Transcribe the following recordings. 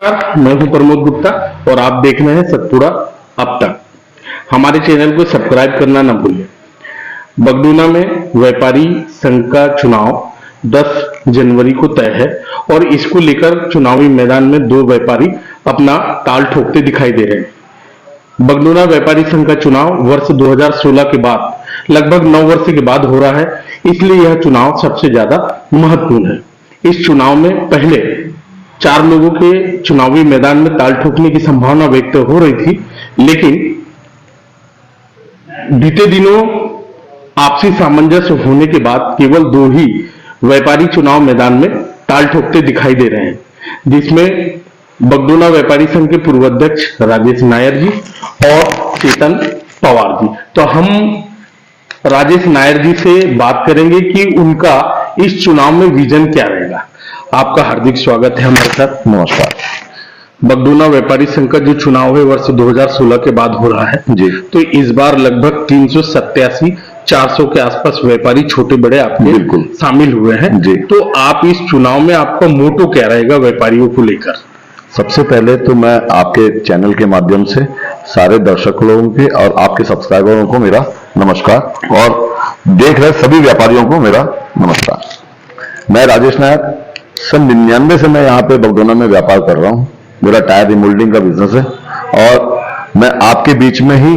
मैं हूं प्रमोद गुप्ता और आप देख रहे हैं सतपुड़ा अब तक। हमारे चैनल को सब्सक्राइब करना न भूलिए। बगडूना में व्यापारी संघ का चुनाव 10 जनवरी को तय है और इसको लेकर चुनावी मैदान में दो व्यापारी अपना ताल ठोकते दिखाई दे रहे हैं। बगडूना व्यापारी संघ का चुनाव वर्ष 2016 के बाद लगभग 9 वर्ष के बाद हो रहा है, इसलिए यह चुनाव सबसे ज्यादा महत्वपूर्ण है। इस चुनाव में पहले 4 लोगों के चुनावी मैदान में ताल ठोकने की संभावना व्यक्त हो रही थी, लेकिन बीते दिनों आपसी सामंजस्य होने के बाद केवल 2 ही व्यापारी चुनाव मैदान में ताल ठोकते दिखाई दे रहे हैं, जिसमें बगडूना व्यापारी संघ के पूर्व अध्यक्ष राजेश नायर जी और चेतन पवार जी। तो हम राजेश नायर जी से बात करेंगे कि उनका इस चुनाव में विजन क्या रहेगा। आपका हार्दिक स्वागत है हमारे साथ। नमस्कार। बगडूना व्यापारी संघ का जो चुनाव है वर्ष 2016 के बाद हो रहा है जी, तो इस बार लगभग 387-400 के आसपास व्यापारी छोटे बड़े आपके बिल्कुल शामिल हुए हैं जी। तो आप इस चुनाव में आपका मोटो क्या रहेगा व्यापारियों को लेकर? सबसे पहले तो मैं आपके चैनल के माध्यम से सारे दर्शक लोगों के और आपके सब्सक्राइबरों को मेरा नमस्कार और देख रहे सभी व्यापारियों को मेरा नमस्कार। मैं राजेश नायर, सन 99 से मैं यहाँ पे बगडूना में व्यापार कर रहा हूँ। मेरा टायर रिमोल्डिंग का बिजनेस है और मैं आपके बीच में ही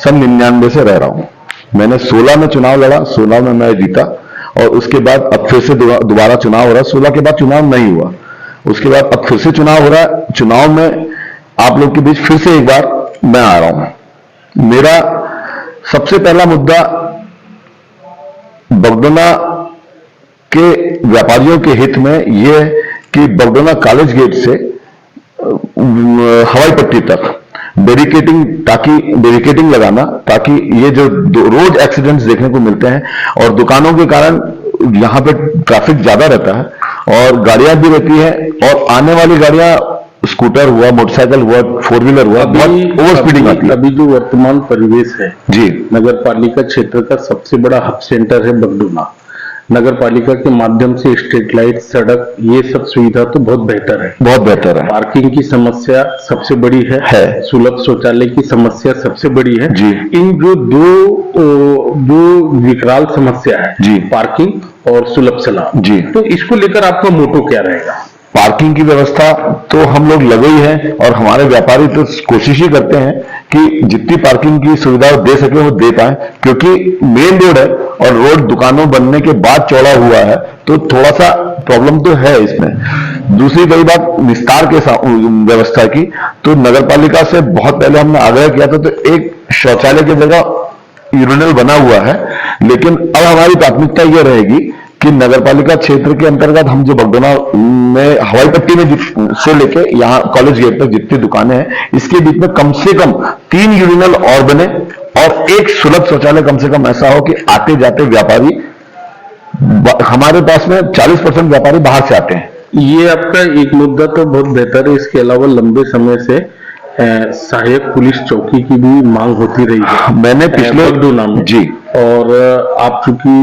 सन 99 से रह रहा हूँ। मैंने 16 में चुनाव लड़ा, 16 में मैं जीता और उसके बाद अब फिर से दोबारा चुनाव हो रहा है। 16 के बाद चुनाव नहीं हुआ, उसके बाद अब फिर से चुनाव हो रहा है। चुनाव में आप लोग के बीच फिर से एक बार मैं आ रहा हूं। मेरा सबसे पहला मुद्दा बगडूना के व्यापारियों के हित में यह है कि बगडूना कॉलेज गेट से हवाई पट्टी तक बैरिकेडिंग लगाना, ताकि ये जो रोज एक्सीडेंट्स देखने को मिलते हैं और दुकानों के कारण यहाँ पे ट्रैफिक ज्यादा रहता है और गाड़ियां भी रहती है और आने वाली गाड़ियां स्कूटर हुआ, मोटरसाइकिल हुआ, 4 व्हीलर हुआ, बहुत ओवर स्पीडिंग आती है। अभी जो वर्तमान परिवेश है जी, नगर पालिका क्षेत्र का सबसे बड़ा हब सेंटर है बगडूना। नगर पालिका के माध्यम से स्ट्रीट लाइट, सड़क, ये सब सुविधा तो बहुत बेहतर है, बहुत बेहतर है। पार्किंग की समस्या सबसे बड़ी है। सुलभ शौचालय की समस्या सबसे बड़ी है जी। इन जो दो विकराल समस्या है जी, पार्किंग और सुलभ सलाह जी, तो इसको लेकर आपका मोटो क्या रहेगा? पार्किंग की व्यवस्था तो हम लोग लगे ही हैं और हमारे व्यापारी तो कोशिश ही करते हैं कि जितनी पार्किंग की सुविधा दे सके वो दे पाए, क्योंकि मेन रोड है और रोड दुकानों बनने के बाद चौड़ा हुआ है तो थोड़ा सा प्रॉब्लम तो है इसमें। दूसरी बड़ी बात विस्तार के व्यवस्था की, तो नगर पालिका से बहुत पहले हमने आग्रह किया था, तो एक शौचालय की जगह यूरिनल बना हुआ है, लेकिन अब हमारी प्राथमिकता यह रहेगी कि नगर पालिका क्षेत्र के अंतर्गत हम जो बगडूना में हवाई पट्टी में से लेके यहाँ कॉलेज गेट तक जितनी दुकानें हैं, इसके बीच में कम से कम 3 यूरिनल और बने और एक सुलभ शौचालय कम से कम ऐसा हो कि आते जाते व्यापारी, हमारे पास में 40% व्यापारी बाहर से आते हैं। ये आपका एक मुद्दा तो बहुत बेहतर है। इसके अलावा लंबे समय से सहायक पुलिस चौकी की भी मांग होती रही है मैंने पिछले बगडूना में जी, और आप चूंकि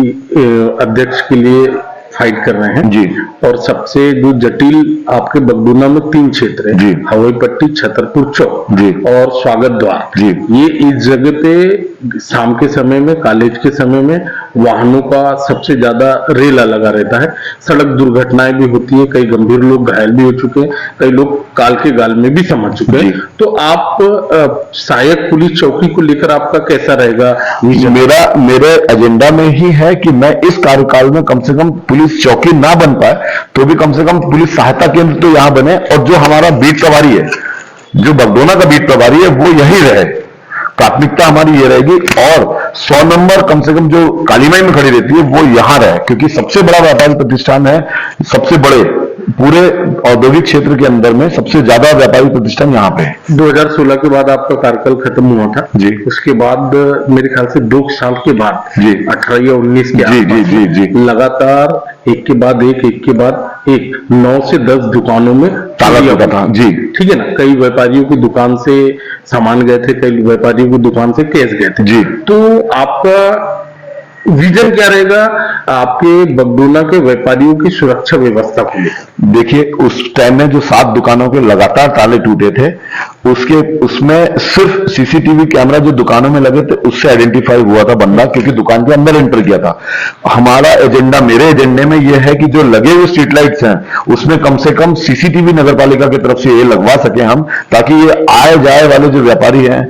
अध्यक्ष के लिए फाइट कर रहे हैं जी, और सबसे जो जटिल आपके बगडूना में 3 क्षेत्र है, हवाई पट्टी, छतरपुर चौक जी, और स्वागत द्वार जी। ये इस जगह पे शाम के समय में, कॉलेज के समय में वाहनों का सबसे ज्यादा रेला लगा रहता है। सड़क दुर्घटनाएं भी होती है, कई गंभीर लोग घायल भी हो चुके हैं, कई लोग काल के गाल में भी समझ चुके हैं। तो आप सहायक पुलिस चौकी को लेकर आपका कैसा रहेगा? मेरे एजेंडा में ही है कि मैं इस कार्यकाल में कम से कम पुलिस चौकी ना बन पाए तो भी कम से कम पुलिस सहायता केंद्र तो यहां बने और जो हमारा बीट प्रभारी है, जो बगडूना का बीट प्रभारी है, वो यही रहे। प्राथमिकता हमारी ये रहेगी और 100 नंबर कम से कम जो कालीमाई में खड़ी रहती है वो यहां रहे, क्योंकि सबसे बड़ा व्यापारी प्रतिष्ठान है, सबसे बड़े पूरे औद्योगिक क्षेत्र के अंदर में सबसे ज्यादा व्यापारिक प्रतिष्ठान यहाँ पे है। 2016 के बाद आपका कार्यकाल खत्म हुआ था जी, उसके बाद मेरे ख्याल से 2 साल के बाद जी, 18 या 19 के जी, जी, जी, जी, लगातार एक के बाद एक 9 से 10 दुकानों में ताला लगा था जी, ठीक है ना। कई व्यापारियों की दुकान से सामान गए थे, कई व्यापारियों की दुकान से कैश गए थे जी। तो आपका विजन क्या रहेगा आपके बगडोना के व्यापारियों की सुरक्षा व्यवस्था को लेकर? देखिए, उस टाइम में जो 7 दुकानों के लगातार ताले टूटे थे, उसमें सिर्फ सीसीटीवी कैमरा जो दुकानों में लगे थे उससे आइडेंटिफाई हुआ था बंदा, क्योंकि दुकान के अंदर एंटर किया था। हमारा एजेंडा, मेरे एजेंडे में यह है कि जो लगे हुए स्ट्रीट लाइट्स हैं उसमें कम से कम सीसीटीवी नगर पालिका की तरफ से ये लगवा सके हम, ताकि ये आए जाए वाले जो व्यापारी हैं,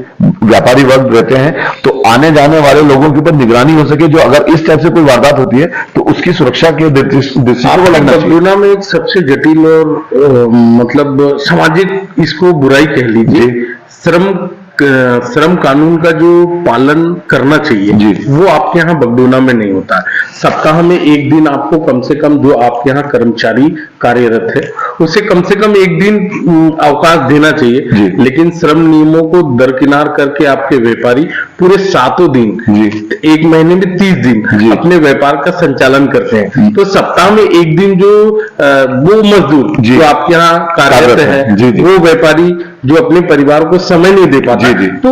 व्यापारी वर्ग रहते हैं, तो आने जाने वाले लोगों के ऊपर निगरानी हो सके। जो अगर इस टाइप से कोई वारदात होती है तो उसकी सुरक्षा के दृष्टि को लगना चाहिए। बगडोना में एक सबसे जटिल और मतलब सामाजिक इसको बुराई कह लीजिए, श्रम कानून का जो पालन करना चाहिए जी। वो आपके यहाँ बगडोना में नहीं होता है। सप्ताह में एक दिन आपको कम से कम, जो आपके यहाँ कर्मचारी कार्यरत है उसे कम से कम एक दिन अवकाश देना चाहिए, लेकिन श्रम नियमों को दरकिनार करके आपके व्यापारी पूरे 7 दिन, एक महीने में 30 दिन अपने व्यापार का संचालन करते हैं। तो सप्ताह में एक दिन जो वो मजदूर जो आपके यहाँ कार्यरत है, वो व्यापारी जो अपने परिवार को समय नहीं दे पाता, तो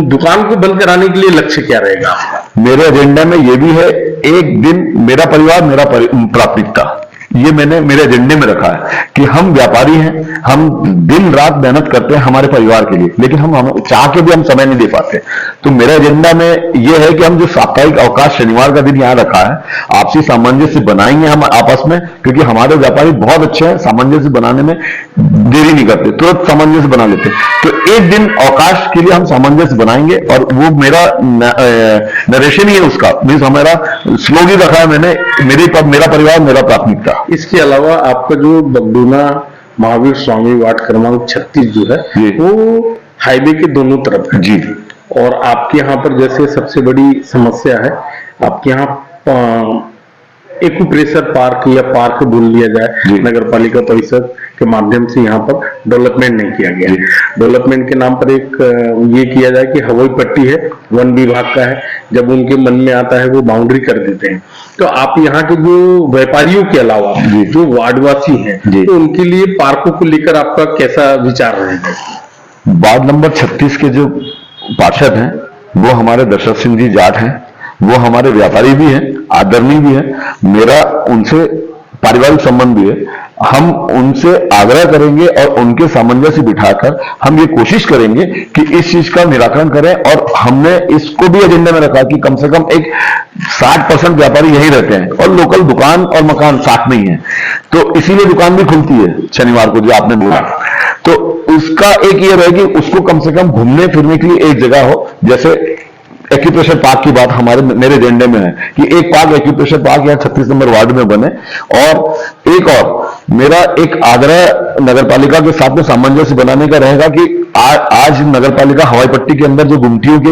दुकान को बंद कराने के लिए लक्ष्य क्या रहेगा आपका? मेरे एजेंडा में ये भी है, एक दिन मेरा परिवार मेरा प्राथमिकता, ये मैंने मेरे एजेंडे में रखा है कि हम व्यापारी हैं, हम दिन रात मेहनत करते हैं हमारे परिवार के लिए, लेकिन हम चाह के भी हम समय नहीं दे पाते। तो मेरा एजेंडा में ये है कि हम जो साप्ताहिक अवकाश शनिवार का दिन यहाँ रखा है, आपसी सामंजस्य बनाएंगे हम आपस में, क्योंकि हमारे व्यापारी बहुत अच्छे हैं, सामंजस्य बनाने में देरी नहीं करते, तुरंत सामंजस्य बना लेते। तो एक दिन अवकाश के लिए हम सामंजस्य बनाएंगे, और वो मेरा नरेशन ही है उसका, मीन्स हमारा स्लोगन रखा है मैंने, मेरा परिवार मेरा प्राथमिकता। इसके अलावा आपका जो बगडोना महावीर स्वामी वार्ड क्रमांक 36 जो है वो हाईवे के दोनों तरफ है जी, और आपके यहाँ पर जैसे सबसे बड़ी समस्या है, आपके यहाँ एक्यूप्रेशर पार्क या पार्क बोल लिया जाए, नगर पालिका परिषद के माध्यम से यहाँ पर डेवलपमेंट नहीं किया गया। डेवलपमेंट के नाम पर एक ये किया जाए कि हवाई पट्टी है, वन विभाग का है, जब उनके मन में आता है वो बाउंड्री कर देते हैं। तो आप यहाँ के जो व्यापारियों के अलावा जो वार्डवासी हैं, तो उनके लिए पार्कों को लेकर आपका कैसा विचार रहेगा? वार्ड नंबर 36 के जो पार्षद हैं वो हमारे दशरथ सिंह जी जाट हैं, वो हमारे व्यापारी भी हैं, आदरणीय भी हैं, मेरा उनसे पारिवारिक संबंध भी है। हम उनसे आग्रह करेंगे और उनके सामंजस्य बिठाकर हम ये कोशिश करेंगे कि इस चीज का निराकरण करें, और हमने इसको भी एजेंडे में रखा कि कम से कम एक 60% व्यापारी यहीं रहते हैं और लोकल दुकान और मकान साथ में ही है, तो इसीलिए दुकान भी खुलती है शनिवार को, जो आपने बोला। तो उसका एक ये रहे कि उसको कम से कम घूमने फिरने के लिए एक जगह हो, जैसे एक्यूप्रेशर पार्क की बात मेरे एजेंडे में है कि एक पार्क, एक्यूप्रेशर पार्क यहाँ 36 नंबर वार्ड में बने। और एक और मेरा एक आग्रह नगर पालिका के साथ में सामंजस्य बनाने का रहेगा कि आज नगर पालिका हवाई पट्टी के अंदर जो गुमटियों की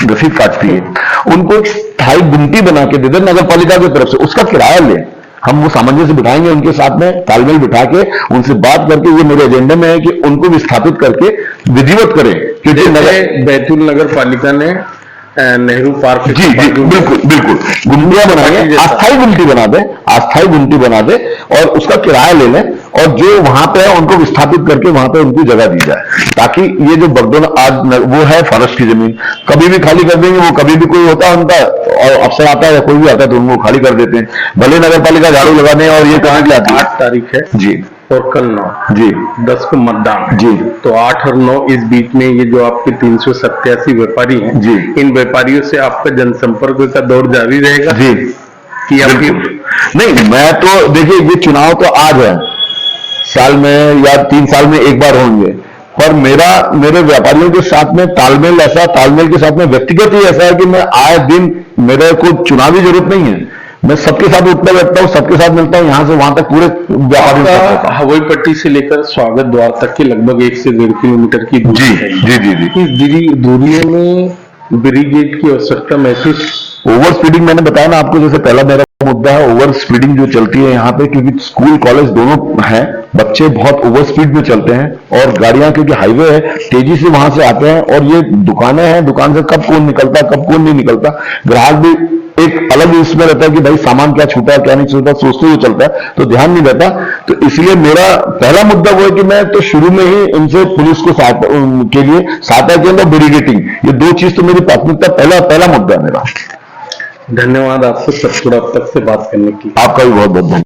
रसीद काटती है, उनको स्थायी गुमटी बना के दे दे नगर पालिका की तरफ से, उसका किराया ले। हम वो सामंजस्य बिठाएंगे, उनके साथ में तालमेल बिठा के उनसे बात करके, ये मेरे एजेंडे में है कि उनको विस्थापित करके विधिवत करें। क्योंकि बैतूल नगर पालिका ने नेहरू पार्क, जी बिल्कुल गुमटियां बनाएंगे, अस्थायी गुमटी बना दे, अस्थायी गुमटी बना दे और उसका किराया ले लें, और जो वहां पे है उनको विस्थापित करके वहां पे उनको जगह दी जाए, ताकि ये जो बगडोना आज वो है फॉरेस्ट की जमीन, कभी भी खाली कर देंगे, वो कभी भी कोई होता है उनका और अफसर आता है या कोई भी आता है तो उनको खाली कर देते हैं, भले नगर पालिका झाड़ू लगाने। और ये कहाँ की आती है? 8 तारीख है जी, और कल 9 जी 10 को मतदान जी, तो 8 और 9 इस बीच में ये जो आपके 387 व्यापारी हैं जी, इन व्यापारियों से आपका जनसंपर्क का दौर जारी रहेगा जी कि आपकी? नहीं, मैं तो देखिए, ये चुनाव तो आज है, साल में या 3 साल में एक बार होंगे, पर मेरे व्यापारियों के साथ में तालमेल के साथ में व्यक्तिगत ही ऐसा है कि मैं आए दिन, मेरे को चुनावी जरूरत नहीं है, मैं सबके साथ उठता बैठता हूँ, सबके साथ मिलता हूँ, यहां से वहां तक पूरे व्यापारी। हवाई पट्टी से लेकर स्वागत द्वार तक के लगभग 1 से 1.5 किलोमीटर की दूरी है। जी। इस दूरियों में ब्रिगेड की आवश्यकता महसूस? ओवर स्पीडिंग मैंने बताया ना आपको, जैसे पहला मेरा मुद्दा है ओवर स्पीडिंग जो चलती है यहाँ पे, क्योंकि स्कूल कॉलेज दोनों हैं, बच्चे बहुत ओवर स्पीड में चलते हैं, और गाड़ियां क्योंकि हाईवे है तेजी से वहां से आते हैं, और ये दुकानें हैं, दुकान से कब कौन निकलता कब कौन नहीं निकलता, ग्राहक भी एक अलग इसमें रहता है कि भाई सामान क्या छूटा क्या नहीं छूटा, सोचते हुए चलता है, तो ध्यान नहीं रहता। तो इसलिए मेरा पहला मुद्दा वो है कि मैं तो शुरू में ही इनसे पुलिस को के लिए सहायता के अंदर ब्रिगेडिंग, ये 2 चीज तो मेरी प्राथमिकता पहला मुद्दा है मेरा। धन्यवाद आपसे सतपुड़ा अब तक से बात करने के लिए। आपका भी बहुत बहुत धन्यवाद।